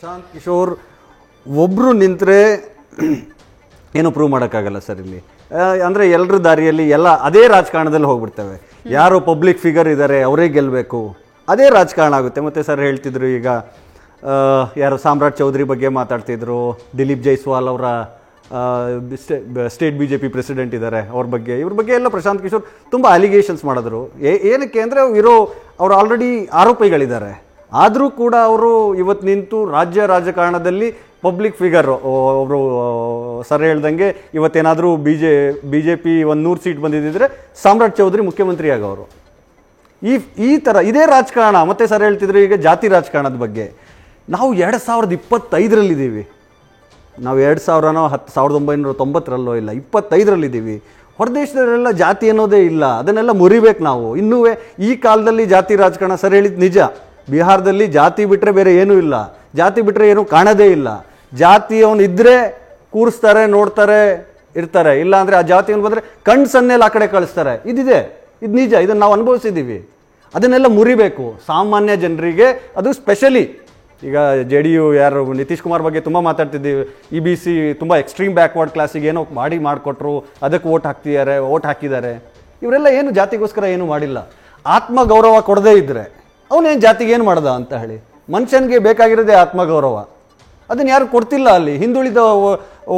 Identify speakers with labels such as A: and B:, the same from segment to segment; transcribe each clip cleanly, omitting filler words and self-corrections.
A: ಪ್ರಶಾಂತ್ ಕಿಶೋರ್ ಒಬ್ಬರು ನಿಂತರೆ ಏನು ಪ್ರೂವ್ ಮಾಡೋಕ್ಕಾಗಲ್ಲ ಸರ್ ಇಲ್ಲಿ. ಅಂದರೆ ಎಲ್ಲರ ದಾರಿಯಲ್ಲಿ ಎಲ್ಲ ಅದೇ ರಾಜಕಾರಣದಲ್ಲಿ ಹೋಗ್ಬಿಡ್ತೇವೆ. ಯಾರು ಪಬ್ಲಿಕ್ ಫಿಗರ್ ಇದ್ದಾರೆ ಅವರೇ ಗೆಲ್ಲಬೇಕು, ಅದೇ ರಾಜಕಾರಣ ಆಗುತ್ತೆ. ಮತ್ತು ಸರ್ ಹೇಳ್ತಿದ್ರು ಈಗ ಯಾರು ಸಾಮ್ರಾಟ್ ಚೌಧರಿ ಬಗ್ಗೆ ಮಾತಾಡ್ತಿದ್ರು, ದಿಲೀಪ್ ಜೈಸ್ವಾಲ್ ಅವರ ಸ್ಟೇಟ್ BJP ಪ್ರೆಸಿಡೆಂಟ್ ಇದ್ದಾರೆ, ಅವ್ರ ಬಗ್ಗೆ ಇವ್ರ ಬಗ್ಗೆ ಎಲ್ಲ ಪ್ರಶಾಂತ್ ಕಿಶೋರ್ ತುಂಬ ಅಲಿಗೇಷನ್ಸ್ ಮಾಡಿದ್ರು. ಏನಕ್ಕೆ ಅಂದರೆ ಅವರು ಆಲ್ರೆಡಿ ಆರೋಪಿಗಳಿದ್ದಾರೆ. ಆದರೂ ಕೂಡ ಅವರು ಇವತ್ತು ನಿಂತು ರಾಜ್ಯ ರಾಜಕಾರಣದಲ್ಲಿ ಪಬ್ಲಿಕ್ ಫಿಗರ್ ಅವರು ಸರ್ ಹೇಳ್ದಂಗೆ ಇವತ್ತೇನಾದರೂ BJP 100 ಸೀಟ್ ಬಂದಿದ್ದರೆ ಸಾಮ್ರಾಟ್ ಚೌಧರಿ ಮುಖ್ಯಮಂತ್ರಿ ಆಗೋರು. ಈ ಥರ ಇದೇ ರಾಜಕಾರಣ. ಮತ್ತು ಸರ್ ಹೇಳ್ತಿದ್ರು ಈಗ ಜಾತಿ ರಾಜಕಾರಣದ ಬಗ್ಗೆ. ನಾವು 2025ರಲ್ಲಿದ್ದೀವಿ. ನಾವು 1990ರಲ್ಲೋ ಇಲ್ಲ, 25ರಲ್ಲಿದ್ದೀವಿ. ಹೊರದೇಶದಲ್ಲೆಲ್ಲ ಜಾತಿ ಅನ್ನೋದೇ ಇಲ್ಲ. ಅದನ್ನೆಲ್ಲ ಮುರಿಬೇಕು ನಾವು. ಇನ್ನೂ ಈ ಕಾಲದಲ್ಲಿ ಜಾತಿ ರಾಜಕಾರಣ ಸರ್ ಹೇಳಿದ್ದು ನಿಜ. ಬಿಹಾರದಲ್ಲಿ ಜಾತಿ ಬಿಟ್ಟರೆ ಬೇರೆ ಏನೂ ಇಲ್ಲ, ಜಾತಿ ಬಿಟ್ಟರೆ ಏನೂ ಕಾಣೋದೇ ಇಲ್ಲ. ಜಾತಿ ಅವನು ಇದ್ದರೆ ಕೂರಿಸ್ತಾರೆ, ನೋಡ್ತಾರೆ, ಇರ್ತಾರೆ. ಇಲ್ಲ ಅಂದರೆ ಆ ಜಾತಿಯನ್ನು ಬಂದರೆ ಕಣ್ಣು ಸನ್ನೆಲ್ಲ ಆ ಕಡೆ ಕಳಿಸ್ತಾರೆ. ಇದು ನಿಜ. ಇದನ್ನು ನಾವು ಅನುಭವಿಸಿದ್ದೀವಿ. ಅದನ್ನೆಲ್ಲ ಮುರಿಬೇಕು ಸಾಮಾನ್ಯ ಜನರಿಗೆ. ಅದು ಸ್ಪೆಷಲಿ ಈಗ JDU ಯಾರು ನಿತೀಶ್ ಕುಮಾರ್ ಬಗ್ಗೆ ತುಂಬ ಮಾತಾಡ್ತಿದ್ದೀವಿ. EBC ತುಂಬ ಎಕ್ಸ್ಟ್ರೀಮ್ ಬ್ಯಾಕ್ವರ್ಡ್ ಕ್ಲಾಸಿಗೆ ಏನೋ ಮಾಡಿಕೊಟ್ರು, ಅದಕ್ಕೆ ಓಟ್ ಹಾಕಿದ್ದಾರೆ. ಇವರೆಲ್ಲ ಏನು ಜಾತಿಗೋಸ್ಕರ ಏನೂ ಮಾಡಿಲ್ಲ. ಆತ್ಮಗೌರವ ಕೊಡದೇ ಇದ್ದರೆ ಅವನೇನು ಜಾತಿಗೆ ಏನು ಮಾಡ್ದ ಅಂತ ಹೇಳಿ. ಮನುಷ್ಯನಿಗೆ ಬೇಕಾಗಿರೋದೇ ಆತ್ಮಗೌರವ. ಅದನ್ನು ಯಾರು ಕೊಡ್ತಿಲ್ಲ. ಅಲ್ಲಿ ಹಿಂದುಳಿದ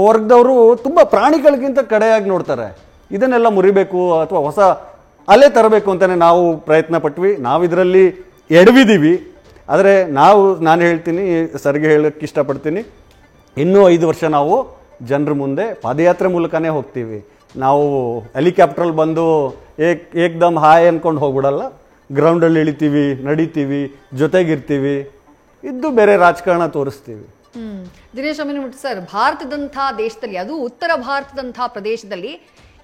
A: ವರ್ಗದವರು ತುಂಬ ಪ್ರಾಣಿಗಳಿಗಿಂತ ಕಡೆಯಾಗಿ ನೋಡ್ತಾರೆ. ಇದನ್ನೆಲ್ಲ ಮುರಿಬೇಕು ಅಥವಾ ಹೊಸ ಅಲೆ ತರಬೇಕು ಅಂತಲೇ ನಾವು ಪ್ರಯತ್ನ ಪಟ್ವಿ. ನಾವು ಇದರಲ್ಲಿ ಎಡವಿದ್ದೀವಿ. ಆದರೆ ನಾನು ಹೇಳ್ತೀನಿ, ಸರ್ಗೆ ಹೇಳೋಕ್ಕೆ ಇಷ್ಟಪಡ್ತೀನಿ, ಇನ್ನೂ 5 ವರ್ಷ ನಾವು ಜನರ ಮುಂದೆ ಪಾದಯಾತ್ರೆ ಮೂಲಕನೇ ಹೋಗ್ತೀವಿ. ನಾವು ಹೆಲಿಕಾಪ್ಟ್ರಲ್ಲಿ ಬಂದು ಏಕ್ದಮ್ ಹಾಯ್ ಅಂದ್ಕೊಂಡು ಹೋಗ್ಬಿಡಲ್ಲ. ಗ್ರೌಂಡಲ್ಲಿ ಇಳಿತೀವಿ, ನಡಿತೀವಿ, ಜೊತೆಗಿರ್ತೀವಿ, ಇದ್ದು ಬೇರೆ ರಾಜಕಾರಣ ತೋರಿಸ್ತೀವಿ.
B: ದಿನೇಶ್ ಅಮೀನ್ಮಠ್ ಸರ್, ಭಾರತದಂಥ ದೇಶದಲ್ಲಿ, ಅದು ಉತ್ತರ ಭಾರತದಂಥ ಪ್ರದೇಶದಲ್ಲಿ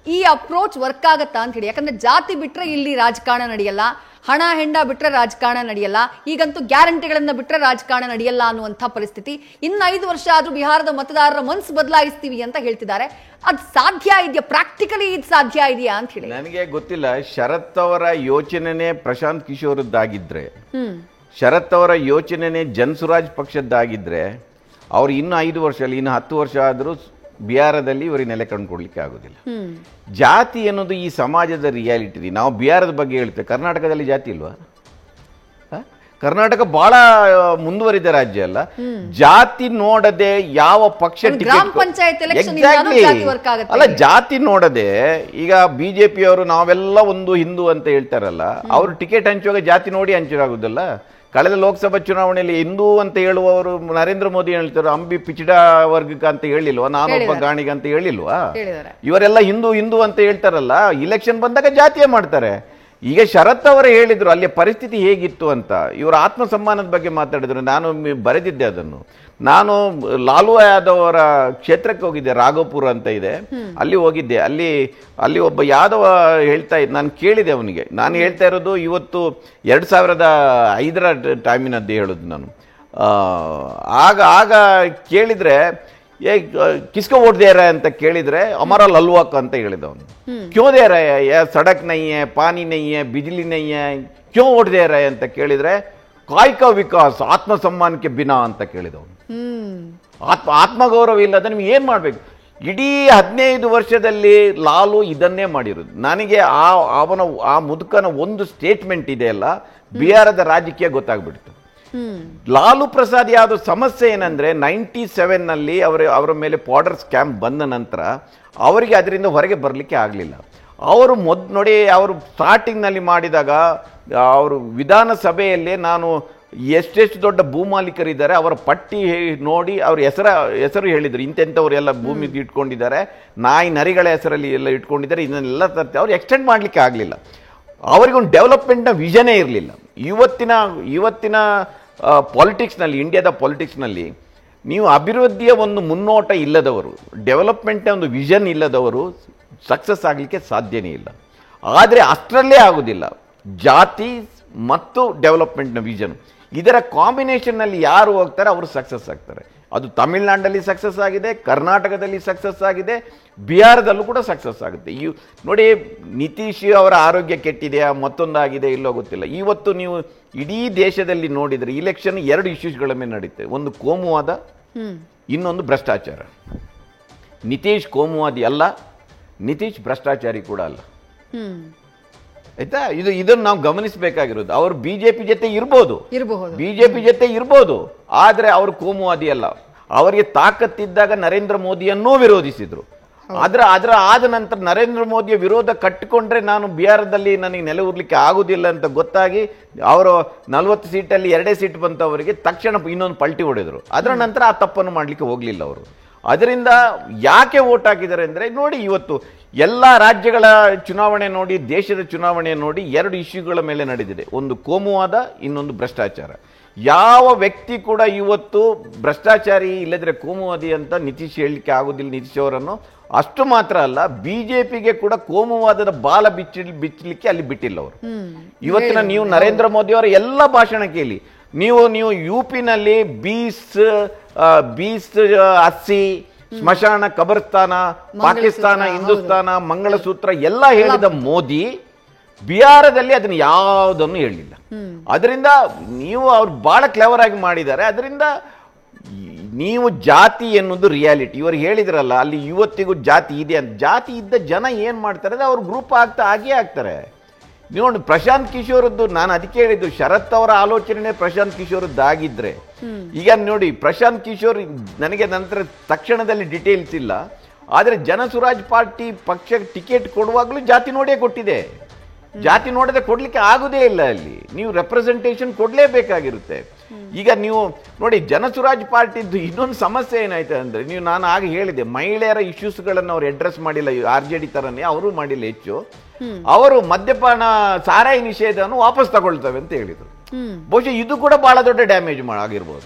B: ಈ ಅಪ್ರೋಚ್ ವರ್ಕ್ ಆಗತ್ತಾ ಅಂತ ಹೇಳಿ? ಯಾಕಂದ್ರೆ ಜಾತಿ ಬಿಟ್ರೆ ಇಲ್ಲಿ ರಾಜಕಾರಣ ನಡೆಯಲ್ಲ, ಹಣ ಹೆಂಡ ಬಿಟ್ರೆ ರಾಜಕಾರಣ ನಡೆಯಲ್ಲ, ಈಗಂತೂ ಗ್ಯಾರಂಟಿಗಳನ್ನ ಬಿಟ್ರೆ ರಾಜಕಾರಣ ನಡೆಯಲ್ಲ ಅನ್ನುವಂಥ ಪರಿಸ್ಥಿತಿ. ಇನ್ನು 5 ವರ್ಷ ಆದ್ರೂ ಬಿಹಾರದ ಮತದಾರರ ಮನಸ್ಸು ಬದಲಾಯಿಸ್ತೀವಿ ಅಂತ ಹೇಳ್ತಿದ್ದಾರೆ. ಅದು ಸಾಧ್ಯ ಇದೆಯಾ? ಪ್ರಾಕ್ಟಿಕಲಿ ಇದು ಸಾಧ್ಯ ಇದೆಯಾ ಅಂತ ಹೇಳಿ
C: ನನಗೆ ಗೊತ್ತಿಲ್ಲ. ಶರತ್ ಅವರ ಯೋಚನೆನೇ ಪ್ರಶಾಂತ್ ಕಿಶೋರ್ದಾಗಿದ್ರೆ, ಶರತ್ ಅವರ ಯೋಚನೆನೇ ಜನಸುರಾಜ್ ಪಕ್ಷದ್ದಾಗಿದ್ರೆ, ಅವ್ರು ಇನ್ನು 5 ವರ್ಷ ಅಲ್ಲ, ಇನ್ನು 10 ವರ್ಷ ಆದರೂ ಬಿಹಾರದಲ್ಲಿ ಇವರಿಗೆ ನೆಲೆ ಕಂಡುಕೊಡ್ಲಿಕ್ಕೆ ಆಗೋದಿಲ್ಲ. ಜಾತಿ ಅನ್ನೋದು ಈ ಸಮಾಜದ ರಿಯಾಲಿಟಿ. ನಾವು ಬಿಹಾರದ ಬಗ್ಗೆ ಹೇಳ್ತೇವೆ, ಕರ್ನಾಟಕದಲ್ಲಿ ಜಾತಿ ಇಲ್ವಾ? ಕರ್ನಾಟಕ ಬಹಳ ಮುಂದುವರಿದ ರಾಜ್ಯ ಅಲ್ಲ. ಜಾತಿ ನೋಡದೆ ಯಾವ ಪಕ್ಷ ಅಲ್ಲ, ಜಾತಿ ನೋಡದೆ ಈಗ BJP ಅವರು ನಾವೆಲ್ಲ ಒಂದು ಹಿಂದೂ ಅಂತ ಹೇಳ್ತಾರಲ್ಲ, ಅವರು ಟಿಕೆಟ್ ಹಂಚುವಾಗ ಜಾತಿ ನೋಡಿ ಹಂಚಾಗುದಲ್ಲ. ಕಳೆದ ಲೋಕಸಭಾ ಚುನಾವಣೆಯಲ್ಲಿ ಹಿಂದೂ ಅಂತ ಹೇಳುವವರು ನರೇಂದ್ರ ಮೋದಿ ಹೇಳ್ತಾರೆ, ಅಂಬಿ ಪಿಚಡ ವರ್ಗಕ್ಕೆ ಅಂತ ಹೇಳಿಲ್ವಾ, ನಾನೊಬ್ಬ ಗಾಣಿಗ ಅಂತ ಹೇಳಿಲ್ವಾ? ಇವರೆಲ್ಲ ಹಿಂದೂ ಅಂತ ಹೇಳ್ತಾರಲ್ಲ, ಇಲೆಕ್ಷನ್ ಬಂದಾಗ ಜಾತಿಯೇ ಮಾಡ್ತಾರೆ. ಈಗ ಶರತ್ ಅವರು ಹೇಳಿದ್ರು ಅಲ್ಲಿ ಪರಿಸ್ಥಿತಿ ಹೇಗಿತ್ತು ಅಂತ. ಇವರ ಆತ್ಮಸಮ್ಮಾನದ ಬಗ್ಗೆ ಮಾತಾಡಿದ್ರು. ನಾನು ಬರೆದಿದ್ದೆ ಅದನ್ನು. ನಾನು ಲಾಲು ಯಾದವ್ ಅವರ ಕ್ಷೇತ್ರಕ್ಕೆ ಹೋಗಿದ್ದೆ, ರಾಘೋಪುರ ಅಂತ ಇದೆ, ಅಲ್ಲಿ ಹೋಗಿದ್ದೆ. ಅಲ್ಲಿ ಒಬ್ಬ ಯಾದವ ಹೇಳ್ತಾ ಇದ್ದ, ನಾನು ಕೇಳಿದೆ ಅವನಿಗೆ. ನಾನು ಹೇಳ್ತಾ ಇರೋದು ಇವತ್ತು 2005ರ ಟೈಮಿನದ್ದು ಹೇಳೋದು ನಾನು. ಆಗ ಕೇಳಿದ್ರೆ ಕಿಸ್ಕೋ ವೋಟ್ दे रहा है ಅಂತ ಕೇಳಿದ್ರೆ हमारा ललवाक ಅಂತ ಹೇಳಿದ ಅವನು. क्यों दे रहा है? ये सड़क नहीं है, पानी नहीं है, बिजली नहीं है, क्यों वोट दे रहा है ಅಂತ ಕೇಳಿದ್ರೆ ಕಾಯ್ ಕಾ ವಿಕಾಸ್ ಆತ್ಮ ಸಮ್ಮಾನಕ್ಕೆ ಬಿನಾ ಅಂತ ಕೇಳಿದವನು. ಆತ್ಮಗೌರವ ಇಲ್ಲದ ನಿಮ್ಗೆ ಏನ್ ಮಾಡ್ಬೇಕು? ಇಡೀ 15 ವರ್ಷದಲ್ಲಿ ಲಾಲು ಇದನ್ನೇ ಮಾಡಿರೋದು. ನನಗೆ ಆ ಮುದುಕನ ಒಂದು ಸ್ಟೇಟ್ಮೆಂಟ್ ಇದೆ ಅಲ್ಲ, ಬಿಹಾರದ ರಾಜಕೀಯ ಗೊತ್ತಾಗ್ಬಿಡ್ತು. ಲಾಲು ಪ್ರಸಾದ್ ಯಾದವ್ ಸಮಸ್ಯೆ ಏನಂದ್ರೆ 97ನಲ್ಲಿ ಅವರ ಮೇಲೆ ಪಾಡರ್ ಸ್ಕ್ಯಾಮ್ ಬಂದ ನಂತರ ಅವರಿಗೆ ಅದರಿಂದ ಹೊರಗೆ ಬರಲಿಕ್ಕೆ ಆಗಲಿಲ್ಲ. ಅವರು ನೋಡಿ, ಅವರು ಸ್ಟಾರ್ಟಿಂಗ್ನಲ್ಲಿ ಮಾಡಿದಾಗ ಅವರು ವಿಧಾನಸಭೆಯಲ್ಲೇ ನಾನು ಎಷ್ಟೆಷ್ಟು ದೊಡ್ಡ ಭೂಮಾಲೀಕರಿದ್ದಾರೆ ಅವರ ಪಟ್ಟಿ ನೋಡಿ ಅವ್ರ ಹೆಸರು ಹೇಳಿದ್ರು. ಇಂತೆಂಥವರೆಲ್ಲ ಭೂಮಿ ಇಟ್ಕೊಂಡಿದ್ದಾರೆ, ನಾಯಿ ನರಿಗಳ ಹೆಸರಲ್ಲಿ ಎಲ್ಲ ಇಟ್ಕೊಂಡಿದ್ದಾರೆ, ಇದನ್ನೆಲ್ಲ ತರ್ತಿ. ಅವ್ರು ಎಕ್ಸ್ಟೆಂಡ್ ಮಾಡಲಿಕ್ಕೆ ಆಗಲಿಲ್ಲ. ಅವರಿಗೊಂದು ಡೆವಲಪ್ಮೆಂಟ್ನ ವಿಷನೇ ಇರಲಿಲ್ಲ. ಇವತ್ತಿನ ಪಾಲಿಟಿಕ್ಸ್ನಲ್ಲಿ, ಇಂಡಿಯಾದ ಪಾಲಿಟಿಕ್ಸ್ನಲ್ಲಿ ನೀವು ಅಭಿವೃದ್ಧಿಯ ಒಂದು ಮುನ್ನೋಟ ಇಲ್ಲದವರು, ಡೆವಲಪ್ಮೆಂಟ್ನ ಒಂದು ವಿಷನ್ ಇಲ್ಲದವರು ಸಕ್ಸಸ್ ಆಗಲಿಕ್ಕೆ ಸಾಧ್ಯನೇ ಇಲ್ಲ. ಆದರೆ ಅಷ್ಟರಲ್ಲೇ ಆಗೋದಿಲ್ಲ. ಜಾತಿ ಮತ್ತು ಡೆವಲಪ್ಮೆಂಟ್ನ ವಿಷನ್, ಇದರ ಕಾಂಬಿನೇಷನ್ನಲ್ಲಿ ಯಾರು ಹೋಗ್ತಾರೆ ಅವರು ಸಕ್ಸಸ್ ಆಗ್ತಾರೆ. ಅದು ತಮಿಳುನಾಡಲ್ಲಿ ಸಕ್ಸಸ್ ಆಗಿದೆ, ಕರ್ನಾಟಕದಲ್ಲಿ ಸಕ್ಸಸ್ ಆಗಿದೆ, ಬಿಹಾರದಲ್ಲೂ ಕೂಡ ಸಕ್ಸಸ್ ಆಗುತ್ತೆ. ನೋಡಿ, ನಿತೀಶ್ ಅವರ ಆರೋಗ್ಯ ಕೆಟ್ಟಿದೆಯಾ, ಮತ್ತೊಂದಾಗಿದೆ ಇಲ್ಲೋ ಗೊತ್ತಿಲ್ಲ. ಇವತ್ತು ನೀವು ಇಡೀ ದೇಶದಲ್ಲಿ ನೋಡಿದರೆ ಇಲೆಕ್ಷನ್ 2 ಇಶ್ಯೂಸ್ಗಳ ಮೇಲೆ ನಡೀತೆ. ಒಂದು ಕೋಮುವಾದ, ಇನ್ನೊಂದು ಭ್ರಷ್ಟಾಚಾರ. ನಿತೀಶ್ ಕೋಮುವಾದಿ ಅಲ್ಲ, ನಿತೀಶ್ ಭ್ರಷ್ಟಾಚಾರಿ ಕೂಡ ಅಲ್ಲ. ಆಯ್ತಾ? ಇದನ್ನು ನಾವು ಗಮನಿಸಬೇಕಾಗಿರೋದು. ಅವರು ಬಿಜೆಪಿ ಜೊತೆ ಇರ್ಬೋದು, ಬಿಜೆಪಿ ಜೊತೆ ಇರ್ಬೋದು, ಆದ್ರೆ ಅವರು ಕೋಮುವಾದಿ ಅಲ್ಲ. ಅವರಿಗೆ ತಾಕತ್ತಿದ್ದಾಗ ನರೇಂದ್ರ ಮೋದಿಯನ್ನೂ ವಿರೋಧಿಸಿದ್ರು. ಅದರ ಆದ ನಂತರ ನರೇಂದ್ರ ಮೋದಿಯ ವಿರೋಧ ಕಟ್ಟಿಕೊಂಡ್ರೆ ನಾನು ಬಿಹಾರದಲ್ಲಿ ನನಗೆ ನೆಲೆ ಊರ್ಲಿಕ್ಕೆ ಆಗುದಿಲ್ಲ ಅಂತ ಗೊತ್ತಾಗಿ ಅವರು 40 ಸೀಟಲ್ಲಿ 2 ಸೀಟ್ ಬಂತವರಿಗೆ ತಕ್ಷಣ ಇನ್ನೊಂದು ಪಲ್ಟಿ ಹೊಡೆದ್ರು. ಅದರ ನಂತರ ಆ ತಪ್ಪನ್ನು ಮಾಡ್ಲಿಕ್ಕೆ ಹೋಗ್ಲಿಲ್ಲ ಅವರು. ಅದರಿಂದ ಯಾಕೆ ವೋಟ್ ಹಾಕಿದ್ದಾರೆ ಅಂದರೆ, ನೋಡಿ, ಇವತ್ತು ಎಲ್ಲ ರಾಜ್ಯಗಳ ಚುನಾವಣೆ ನೋಡಿ, ದೇಶದ ಚುನಾವಣೆ ನೋಡಿ 2 ಇಶ್ಯೂಗಳ ಮೇಲೆ ನಡೆದಿದೆ. ಒಂದು ಕೋಮುವಾದ, ಇನ್ನೊಂದು ಭ್ರಷ್ಟಾಚಾರ. ಯಾವ ವ್ಯಕ್ತಿ ಕೂಡ ಇವತ್ತು ಭ್ರಷ್ಟಾಚಾರಿ ಇಲ್ಲದ್ರೆ ಕೋಮುವಾದಿ ಅಂತ ನಿತೀಶ್ ಹೇಳಲಿಕ್ಕೆ ಆಗುದಿಲ್ಲ, ನಿತೀಶ್ ಅವರನ್ನು. ಅಷ್ಟು ಮಾತ್ರ ಅಲ್ಲ, ಬಿಜೆಪಿಗೆ ಕೂಡ ಕೋಮುವಾದದ ಬಾಲ ಬಿಚ್ಚಲಿಕ್ಕೆ ಅಲ್ಲಿ ಬಿಟ್ಟಿಲ್ಲ ಅವರು. ಇವತ್ತಿನ ನೀವು ನರೇಂದ್ರ ಮೋದಿ ಅವರ ಎಲ್ಲ ಭಾಷಣ ಕೇಳಿ, ನೀವು ಯುಪಿನಲ್ಲಿ 20-80 ಸ್ಮಶಾನ, ಕಬರ್ಸ್ತಾನ, ಪಾಕಿಸ್ತಾನ, ಹಿಂದೂಸ್ತಾನ, ಮಂಗಳಸೂತ್ರ ಎಲ್ಲ ಹೇಳಿದ ಮೋದಿ ಬಿಹಾರದಲ್ಲಿ ಅದನ್ನು ಯಾವುದನ್ನು ಹೇಳಿಲ್ಲ. ಅದರಿಂದ ಅವ್ರು ಬಹಳ ಕ್ಲೆವರ್ ಆಗಿ ಮಾಡಿದ್ದಾರೆ. ಅದರಿಂದ ನೀವು ಜಾತಿ ಎನ್ನುವುದು ರಿಯಾಲಿಟಿ. ಇವರು ಹೇಳಿದ್ರಲ್ಲ, ಅಲ್ಲಿ ಇವತ್ತಿಗೂ ಜಾತಿ ಇದೆ ಅಂತ. ಜಾತಿ ಇದ್ದ ಜನ ಏನ್ ಮಾಡ್ತಾರೆ ಅಂದ್ರೆ ಅವ್ರು ಗ್ರೂಪ್ ಆಗೇ ಆಗ್ತಾರೆ. ನೋಡಿ, ಪ್ರಶಾಂತ್ ಕಿಶೋರದ್ದು, ನಾನು ಅದಕ್ಕೆ ಹೇಳಿದ್ದು, ಶರತ್ ಅವರ ಆಲೋಚನೆ ಪ್ರಶಾಂತ್ ಕಿಶೋರದ್ದಾಗಿದ್ರೆ, ಈಗ ನೋಡಿ, ಪ್ರಶಾಂತ್ ಕಿಶೋರ್ ನನಗೆ ನಂತರ ತಕ್ಷಣದಲ್ಲಿ ಡೀಟೇಲ್ಸ್ ಇಲ್ಲ, ಆದರೆ ಜನಸುರಾಜ್ ಪಾರ್ಟಿ ಪಕ್ಷ ಟಿಕೆಟ್ ಕೊಡುವಾಗಲೂ ಜಾತಿ ನೋಡೇ ಕೊಟ್ಟಿದೆ. ಜಾತಿ ನೋಡದೆ ಕೊಡ್ಲಿಕ್ಕೆ ಆಗುದೇ ಇಲ್ಲ. ಅಲ್ಲಿ ನೀವು ರೆಪ್ರೆಸೆಂಟೇಷನ್ ಕೊಡ್ಲೇಬೇಕಾಗಿರುತ್ತೆ. ಈಗ ನೀವು ನೋಡಿ, ಜನಸುರಾಜ್ ಪಾರ್ಟಿದ್ದು ಇನ್ನೊಂದು ಸಮಸ್ಯೆ ಏನಾಯ್ತು ಅಂದ್ರೆ, ನಾನು ಆಗ ಹೇಳಿದೆ, ಮಹಿಳೆಯರ ಇಶ್ಯೂಸ್ಗಳನ್ನು ಅವ್ರು ಅಡ್ರೆಸ್ ಮಾಡಿಲ್ಲ. RJD ತರನೇ ಅವರು ಮಾಡಿಲ್ಲ ಹೆಚ್ಚು. ಅವರು ಮದ್ಯಪಾನ, ಸಾರಾಯಿ ನಿಷೇಧವನ್ನು ವಾಪಸ್ ತಗೊಳ್ತವೆ ಅಂತ ಹೇಳಿದ್ರು. ಬಹುಶಃ ಇದು ಕೂಡ ಬಹಳ ದೊಡ್ಡ ಡ್ಯಾಮೇಜ್ ಆಗಿರ್ಬೋದು.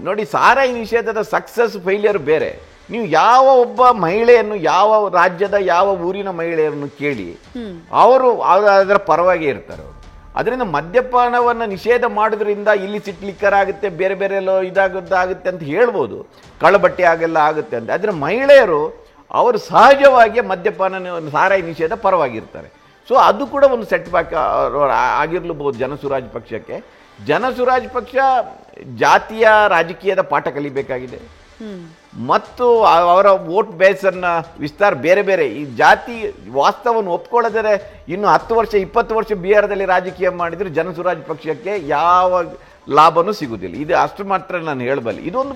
C: ನೋಡಿ, ಸಾರಾಯಿ ನಿಷೇಧದ ಸಕ್ಸಸ್ ಫೇಲಿಯರ್ ಬೇರೆ. ನೀವು ಯಾವ ಒಬ್ಬ ಮಹಿಳೆಯನ್ನು, ಯಾವ ರಾಜ್ಯದ ಯಾವ ಊರಿನ ಮಹಿಳೆಯರನ್ನು ಕೇಳಿ, ಅವರು ಅದರ ಪರವಾಗಿ ಇರ್ತಾರೆ. ಅವರು ಅದರಿಂದ ಮದ್ಯಪಾನವನ್ನು ನಿಷೇಧ ಮಾಡೋದ್ರಿಂದ ಇಲ್ಲಿ ಲಿಕ್ಕರ್ ಆಗುತ್ತೆ, ಬೇರೆ ಬೇರೆ ಎಲ್ಲೋ ಇದಾಗುತ್ತೆ ಅಂತ ಹೇಳ್ಬೋದು, ಕಳ್ಳಬಟ್ಟೆ ಆಗೆಲ್ಲ ಆಗುತ್ತೆ ಅಂತ. ಆದರೆ ಮಹಿಳೆಯರು ಅವರು ಸಹಜವಾಗಿ ಮದ್ಯಪಾನ, ಸಾರಾಯಿ ನಿಷೇಧ ಪರವಾಗಿರ್ತಾರೆ. ಸೊ ಅದು ಕೂಡ ಒಂದು ಸೆಟ್ ಬ್ಯಾಕ್ ಆಗಿರ್ಲಬಹುದು ಜನಸುರಾಜ್ ಪಕ್ಷಕ್ಕೆ. ಜನಸುರಾಜ್ ಪಕ್ಷ ಜಾತಿಯ ರಾಜಕೀಯದ ಪಾಠ ಕಲಿಬೇಕಾಗಿದೆ. ಮತ್ತು ಅವರ ವೋಟ್ ಬೇಸ್ ಅನ್ನ ವಿಸ್ತಾರ ಬೇರೆ ಬೇರೆ ಈ ಜಾತಿ ವಾಸ್ತವವನ್ನು ಒಪ್ಕೊಳ್ಳದರೆ ಇನ್ನು 10 ವರ್ಷ 20 ವರ್ಷ ಬಿಹಾರದಲ್ಲಿ ರಾಜಕೀಯ ಮಾಡಿದ್ರೆ ಜನಸುರಾಜ್ ಪಕ್ಷಕ್ಕೆ ಯಾವ ಲಾಭನೂ ಸಿಗುವುದಿಲ್ಲ. ಇದು ಅಷ್ಟು ಮಾತ್ರ ನಾನು ಹೇಳಬಲ್ಲೆ. ಇದೊಂದು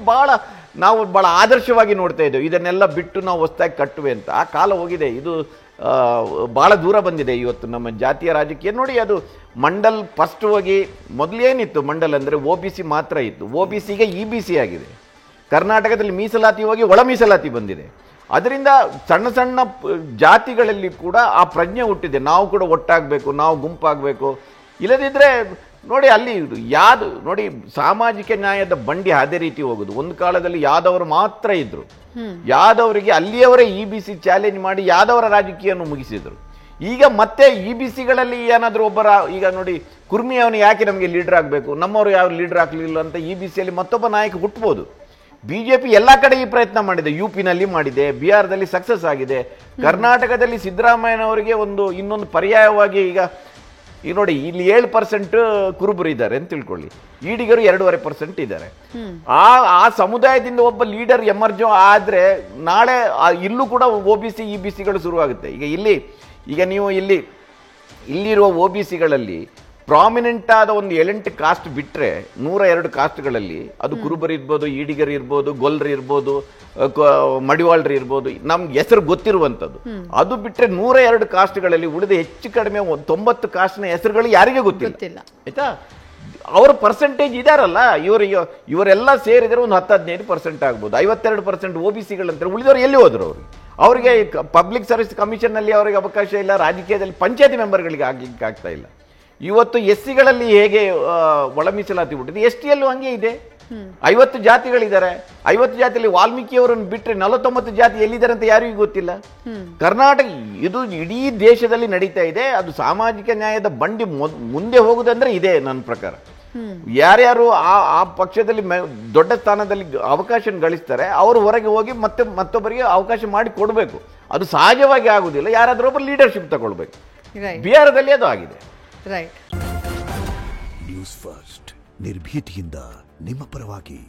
C: ನಾವು ಬಹಳ ಆದರ್ಶವಾಗಿ ನೋಡ್ತಾ ಇದ್ದೇವೆ. ಇದನ್ನೆಲ್ಲ ಬಿಟ್ಟು ನಾವು ಹೊಸದಾಗಿ ಕಟ್ಟುವೆ ಅಂತ ಆ ಕಾಲ ಹೋಗಿದೆ. ಇದು ಬಹಳ ದೂರ ಬಂದಿದೆ ಇವತ್ತು ನಮ್ಮ ಜಾತಿಯ ರಾಜಕೀಯ. ನೋಡಿ, ಅದು ಮಂಡಲ್ ಫಸ್ಟ್ ಹೋಗಿ ಮೊದಲೇನಿತ್ತು, ಮಂಡಲ್ ಅಂದರೆ OBC ಮಾತ್ರ ಇತ್ತು, OBCಗೆ EBC ಆಗಿದೆ. ಕರ್ನಾಟಕದಲ್ಲಿ ಮೀಸಲಾತಿ ಹೋಗಿ ಒಳ ಮೀಸಲಾತಿ ಬಂದಿದೆ. ಅದರಿಂದ ಸಣ್ಣ ಸಣ್ಣ ಜಾತಿಗಳಲ್ಲಿ ಕೂಡ ಆ ಪ್ರಜ್ಞೆ ಹುಟ್ಟಿದೆ, ನಾವು ಕೂಡ ಒಟ್ಟಾಗಬೇಕು, ನಾವು ಗುಂಪಾಗಬೇಕು. ಇಲ್ಲದಿದ್ದರೆ ನೋಡಿ, ಅಲ್ಲಿ ನೋಡಿ, ಸಾಮಾಜಿಕ ನ್ಯಾಯದ ಬಂಡಿ ಅದೇ ರೀತಿ ಹೋಗುದು. ಒಂದು ಕಾಲದಲ್ಲಿ ಯಾದವರು ಮಾತ್ರ ಇದ್ರು, ಯಾದವರಿಗೆ ಅಲ್ಲಿಯವರೇ EBC ಚಾಲೆಂಜ್ ಮಾಡಿ ಯಾದವರ ರಾಜಕೀಯವನ್ನು ಮುಗಿಸಿದ್ರು. ಈಗ ಮತ್ತೆ EBCಗಳಲ್ಲಿ ಏನಾದರೂ ಒಬ್ಬರ, ಈಗ ನೋಡಿ, ಕುರ್ಮಿಯವನು ಯಾಕೆ ನಮಗೆ ಲೀಡರ್ ಆಗಬೇಕು, ನಮ್ಮವರು ಯಾವ ಲೀಡರ್ ಆಗಲಿಲ್ಲ ಅಂತ EBCಯಲ್ಲಿ ಮತ್ತೊಬ್ಬ ನಾಯಕ ಹುಟ್ಟಬಹುದು. ಬಿಜೆಪಿ ಎಲ್ಲ ಕಡೆ ಈ ಪ್ರಯತ್ನ ಮಾಡಿದೆ, UPನಲ್ಲಿ ಮಾಡಿದೆ, ಬಿಹಾರದಲ್ಲಿ ಸಕ್ಸಸ್ ಆಗಿದೆ. ಕರ್ನಾಟಕದಲ್ಲಿ ಸಿದ್ದರಾಮಯ್ಯನವರಿಗೆ ಇನ್ನೊಂದು ಪರ್ಯಾಯವಾಗಿ ಈಗ ನೋಡಿ, ಇಲ್ಲಿ 7% ಕುರುಬರು ಇದ್ದಾರೆ ಅಂತ ತಿಳ್ಕೊಳ್ಳಿ, ಈಡಿಗರು 2.5% ಇದ್ದಾರೆ. ಆ ಸಮುದಾಯದಿಂದ ಒಬ್ಬ ಲೀಡರ್ ಎಮರ್ಜೋ ಆದ್ರೆ ನಾಳೆ ಇಲ್ಲೂ ಕೂಡ OBC EBCಗಳು ಶುರುವಾಗುತ್ತೆ. ಈಗ ನೀವು ಇಲ್ಲಿರುವ OBCಗಳಲ್ಲಿ ಪ್ರಾಮಿನೆಂಟ್ ಆದ ಒಂದು 8 ಕಾಸ್ಟ್ ಬಿಟ್ರೆ 102 ಕಾಸ್ಟ್ಗಳಲ್ಲಿ ಅದು ಕುರುಬರು ಇರ್ಬೋದು, ಈಡಿಗರು ಇರ್ಬೋದು, ಗೊಲ್ರು ಇರ್ಬೋದು, ಮಡಿವಾಳ್ರು ಇರ್ಬೋದು, ನಮ್ಗೆ ಹೆಸರು ಗೊತ್ತಿರುವಂಥದ್ದು. ಅದು ಬಿಟ್ರೆ 102 ಕಾಸ್ಟ್ಗಳಲ್ಲಿ ಉಳಿದ ಹೆಚ್ಚು ಕಡಿಮೆ 90 ಕಾಸ್ಟ್ನ ಹೆಸರುಗಳು ಯಾರಿಗೆ ಗೊತ್ತಿಲ್ಲ. ಆಯ್ತಾ? ಅವರ ಪರ್ಸೆಂಟೇಜ್ ಇದಾರಲ್ಲ, ಇವರೆಲ್ಲ ಸೇರಿದ್ರೆ ಒಂದು 10-15% ಆಗ್ಬೋದು. 52% OBCಗಳಂತಾರೆ. ಉಳಿದವರು ಎಲ್ಲಿ ಹೋದ್ರು? ಅವರಿಗೆ ಪಬ್ಲಿಕ್ ಸರ್ವಿಸ್ ಕಮಿಷನ್ ನಲ್ಲಿ ಅವರಿಗೆ ಅವಕಾಶ ಇಲ್ಲ, ರಾಜಕೀಯದಲ್ಲಿ ಪಂಚಾಯತಿ ಮೆಂಬರ್ಗಳಿಗೆ ಆಗ್ಲಿಕ್ಕೆ ಆಗ್ತಾ ಇಲ್ಲ. ಇವತ್ತು SCಗಳಲ್ಲಿ ಹೇಗೆ ಒಳ ಮೀಸಲಾತಿ ಬಿಟ್ಟಿದೆ, STಯಲ್ಲೂ ಹಂಗೆ ಇದೆ. 50 ಜಾತಿಗಳಿದ್ದಾರೆ. 50 ಜಾತಿಯಲ್ಲಿ ವಾಲ್ಮೀಕಿಯವರನ್ನು ಬಿಟ್ಟರೆ 49 ಜಾತಿ ಎಲ್ಲಿದ್ದಾರೆ ಅಂತ ಯಾರಿಗೂ ಗೊತ್ತಿಲ್ಲ. ಕರ್ನಾಟಕ ಇದು ಇಡೀ ದೇಶದಲ್ಲಿ ನಡೀತಾ ಇದೆ. ಅದು ಸಾಮಾಜಿಕ ನ್ಯಾಯದ ಬಂಡಿ ಮುಂದೆ ಹೋಗುದಂದ್ರೆ ಇದೆ ನನ್ನ ಪ್ರಕಾರ. ಯಾರ್ಯಾರು ಆ ಪಕ್ಷದಲ್ಲಿ ದೊಡ್ಡ ಸ್ಥಾನದಲ್ಲಿ ಅವಕಾಶ ಗಳಿಸ್ತಾರೆ ಅವರು ಹೊರಗೆ ಹೋಗಿ ಮತ್ತೊಬ್ಬರಿಗೆ ಅವಕಾಶ ಮಾಡಿ ಕೊಡಬೇಕು. ಅದು ಸಹಜವಾಗಿ ಆಗುದಿಲ್ಲ, ಯಾರಾದ್ರೂ ಒಬ್ಬರು ಲೀಡರ್ಶಿಪ್ ತಗೊಳ್ಬೇಕು. ಬಿಹಾರದಲ್ಲಿ ಅದು ಆಗಿದೆ.
B: ರೈಟ್.
D: ನ್ಯೂಸ್ ಫಸ್ಟ್ ನಿರ್ಭೀತಿಯಿಂದ ನಿಮ್ಮ ಪರವಾಗಿ.